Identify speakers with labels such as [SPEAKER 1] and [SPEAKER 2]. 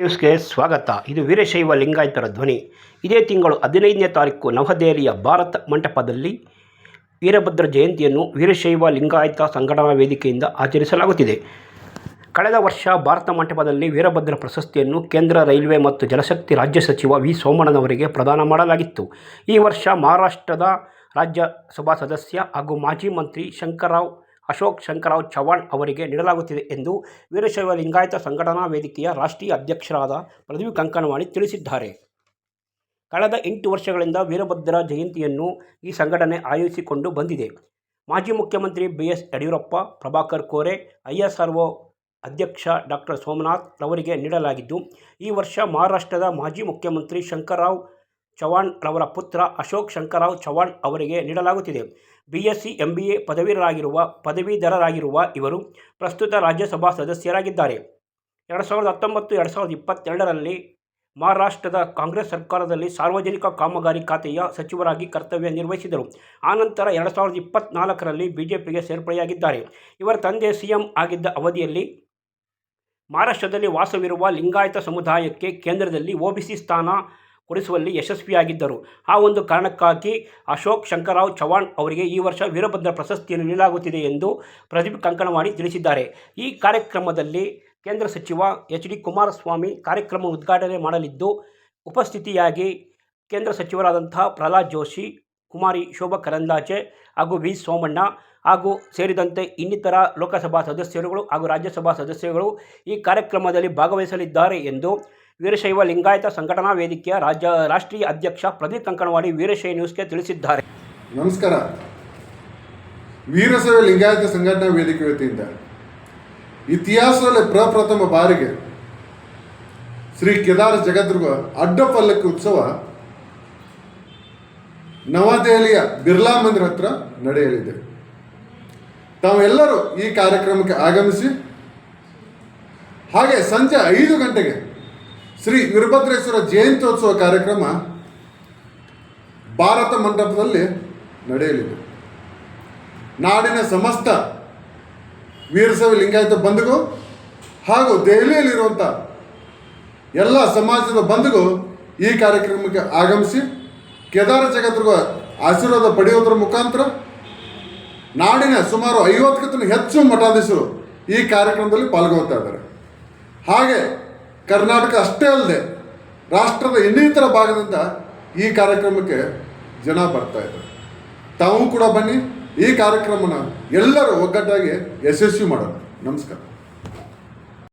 [SPEAKER 1] ನ್ಯೂಸ್ಗೆ ಸ್ವಾಗತ. ಇದು ವೀರಶೈವ ಲಿಂಗಾಯತರ ಧ್ವನಿ. ಇದೇ ತಿಂಗಳು 15ನೇ ತಾರೀಕು ನವದೆಹಲಿಯ ಭಾರತ ಮಂಟಪದಲ್ಲಿ ವೀರಭದ್ರ ಜಯಂತಿಯನ್ನು ವೀರಶೈವ ಲಿಂಗಾಯತ ಸಂಘಟನಾ ವೇದಿಕೆಯಿಂದ ಆಚರಿಸಲಾಗುತ್ತಿದೆ. ಕಳೆದ ವರ್ಷ ಭಾರತ ಮಂಟಪದಲ್ಲಿ ವೀರಭದ್ರ ಪ್ರಶಸ್ತಿಯನ್ನು ಕೇಂದ್ರ ರೈಲ್ವೆ ಮತ್ತು ಜಲಶಕ್ತಿ ರಾಜ್ಯ ಸಚಿವ ವಿ ಸೋಮಣ್ಣನವರಿಗೆ ಪ್ರದಾನ ಮಾಡಲಾಗಿತ್ತು. ಈ ವರ್ಷ ಮಹಾರಾಷ್ಟ್ರದ ರಾಜ್ಯಸಭಾ ಸದಸ್ಯ ಹಾಗೂ ಮಾಜಿ ಮಂತ್ರಿ ಅಶೋಕ್ ಶಂಕರರಾವ್ ಚವಾಣ್ ಅವರಿಗೆ ನೀಡಲಾಗುತ್ತಿದೆ ಎಂದು ವೀರಶೈವ ಲಿಂಗಾಯತ ಸಂಘಟನಾ ವೇದಿಕೆಯ ರಾಷ್ಟ್ರೀಯ ಅಧ್ಯಕ್ಷರಾದ ಪ್ರದೀಪ್ ಕಂಕನವಾಡಿ ತಿಳಿಸಿದ್ದಾರೆ. ಕಳೆದ 8 ವರ್ಷಗಳಿಂದ ವೀರಭದ್ರ ಜಯಂತಿಯನ್ನು ಈ ಸಂಘಟನೆ ಆಯೋಜಿಸಿಕೊಂಡು ಬಂದಿದೆ. ಮಾಜಿ ಮುಖ್ಯಮಂತ್ರಿ ಬಿ.ಎಸ್. ಯಡಿಯೂರಪ್ಪ, ಪ್ರಭಾಕರ್ ಕೋರೆ, ಐಎಸ್ಆರ್ಒ ಅಧ್ಯಕ್ಷ ಡಾ. ಸೋಮನಾಥ್ ರವರಿಗೆ ನೀಡಲಾಗಿದ್ದು, ಈ ವರ್ಷ ಮಹಾರಾಷ್ಟ್ರದ ಮಾಜಿ ಮುಖ್ಯಮಂತ್ರಿ ಶಂಕರರಾವ್ ಚವಾಣ್ ರವರ ಪುತ್ರ ಅಶೋಕ್ ಶಂಕರರಾವ್ ಚವಾಣ್ ಅವರಿಗೆ ನೀಡಲಾಗುತ್ತಿದೆ. BSc MBA ಪದವೀಧರರಾಗಿರುವ ಇವರು ಪ್ರಸ್ತುತ ರಾಜ್ಯಸಭಾ ಸದಸ್ಯರಾಗಿದ್ದಾರೆ. 2019-2022ರಲ್ಲಿ ಮಹಾರಾಷ್ಟ್ರದ ಕಾಂಗ್ರೆಸ್ ಸರ್ಕಾರದಲ್ಲಿ ಸಾರ್ವಜನಿಕ ಕಾಮಗಾರಿ ಖಾತೆಯ ಸಚಿವರಾಗಿ ಕರ್ತವ್ಯ ನಿರ್ವಹಿಸಿದರು. ಆನಂತರ 2024ರಲ್ಲಿ ಬಿಜೆಪಿಗೆ ಸೇರ್ಪಡೆಯಾಗಿದ್ದಾರೆ. ಇವರ ತಂದೆ CM ಆಗಿದ್ದ ಅವಧಿಯಲ್ಲಿ ಮಹಾರಾಷ್ಟ್ರದಲ್ಲಿ ವಾಸವಿರುವ ಲಿಂಗಾಯತ ಸಮುದಾಯಕ್ಕೆ ಕೇಂದ್ರದಲ್ಲಿ OBC ಸ್ಥಾನ ಕೊಡಿಸುವಲ್ಲಿ ಯಶಸ್ವಿಯಾಗಿದ್ದರು. ಆ ಒಂದು ಕಾರಣಕ್ಕಾಗಿ ಅಶೋಕ್ ಶಂಕರರಾವ್ ಚವಾಣ್ ಅವರಿಗೆ ಈ ವರ್ಷ ವೀರಭದ್ರ ಪ್ರಶಸ್ತಿಯನ್ನು ನೀಡಲಾಗುತ್ತಿದೆ ಎಂದು ಪ್ರದೀಪ್ ಕಂಕನವಾಡಿ ತಿಳಿಸಿದ್ದಾರೆ. ಈ ಕಾರ್ಯಕ್ರಮದಲ್ಲಿ ಕೇಂದ್ರ ಸಚಿವ HD ಕುಮಾರಸ್ವಾಮಿ ಕಾರ್ಯಕ್ರಮ ಉದ್ಘಾಟನೆ ಮಾಡಲಿದ್ದು, ಉಪಸ್ಥಿತಿಯಾಗಿ ಕೇಂದ್ರ ಸಚಿವರಾದಂತಹ ಪ್ರಹ್ಲಾದ್ ಜೋಶಿ, ಕುಮಾರಿ ಶೋಭಾ ಕರಂದ್ಲಾಜೆ ಹಾಗೂ ವಿ ಸೋಮಣ್ಣ ಹಾಗೂ ಸೇರಿದಂತೆ ಇನ್ನಿತರ ಲೋಕಸಭಾ ಸದಸ್ಯರುಗಳು ಹಾಗೂ ರಾಜ್ಯಸಭಾ ಸದಸ್ಯರುಗಳು ಈ ಕಾರ್ಯಕ್ರಮದಲ್ಲಿ ಭಾಗವಹಿಸಲಿದ್ದಾರೆ ಎಂದು ವೀರಶೈವ ಲಿಂಗಾಯತ ಸಂಘಟನಾ ವೇದಿಕೆಯ ರಾಷ್ಟ್ರೀಯ ಅಧ್ಯಕ್ಷ ಪ್ರದೀಪ್ ಕಂಕನವಾಡಿ ವೀರಶೈವ ನ್ಯೂಸ್ಗೆ ತಿಳಿಸಿದ್ದಾರೆ.
[SPEAKER 2] ನಮಸ್ಕಾರ. ವೀರಶೈವ ಲಿಂಗಾಯತ ಸಂಘಟನಾ ವೇದಿಕೆ ವತಿಯಿಂದ ಇತಿಹಾಸದಲ್ಲಿ ಪ್ರಪ್ರಥಮ ಬಾರಿಗೆ ಶ್ರೀ ಕೇದಾರ ಜಗದ್ಗುರು ಅಡ್ಡಪಲ್ಲಕ್ಕಿ ಉತ್ಸವ ನವದೆಹಲಿಯ ಬಿರ್ಲಾ ಮಂದಿರ ಹತ್ರ ನಡೆಯಲಿದೆ. ತಾವೆಲ್ಲರೂ ಈ ಕಾರ್ಯಕ್ರಮಕ್ಕೆ ಆಗಮಿಸಿ ಹಾಗೆ ಸಂಜೆ 5 ಗಂಟೆಗೆ ಶ್ರೀ ವೀರಭದ್ರೇಶ್ವರ ಜಯಂತ್ಯೋತ್ಸವ ಕಾರ್ಯಕ್ರಮ ಭಾರತ ಮಂಟಪದಲ್ಲಿ ನಡೆಯಲಿದೆ. ನಾಡಿನ ಸಮಸ್ತ ವೀರಶೈವ ಲಿಂಗಾಯತ ಬಂಧುಗಳು ಹಾಗೂ ದೆಹಲಿಯಲ್ಲಿರುವಂಥ ಎಲ್ಲ ಸಮಾಜದ ಬಂಧುಗಳು ಈ ಕಾರ್ಯಕ್ರಮಕ್ಕೆ ಆಗಮಿಸಿ ಕೇದಾರ ಜಗದ್ಗುರು ಆಶೀರ್ವಾದ ಪಡೆಯುವುದರ ಮುಖಾಂತರ ನಾಡಿನ ಸುಮಾರು 50ಕ್ಕಿಂತ ಹೆಚ್ಚು ಮಠಾಧೀಶರು ಈ ಕಾರ್ಯಕ್ರಮದಲ್ಲಿ ಪಾಲ್ಗೊಳ್ತಾ ಇದ್ದಾರೆ. ಹಾಗೆ ಕರ್ನಾಟಕ ಅಷ್ಟೇ ಅಲ್ಲದೆ ರಾಷ್ಟ್ರದ ಇನ್ನಿತರ ಭಾಗದಿಂದ ಈ ಕಾರ್ಯಕ್ರಮಕ್ಕೆ ಜನ ಬರ್ತಾ ಇದ್ದಾರೆ. ತಾವು ಕೂಡ ಬನ್ನಿ, ಈ ಕಾರ್ಯಕ್ರಮನ ಎಲ್ಲರೂ ಒಗ್ಗಟ್ಟಾಗಿ ಯಶಸ್ವಿ ಮಾಡೋಣ. ನಮಸ್ಕಾರ.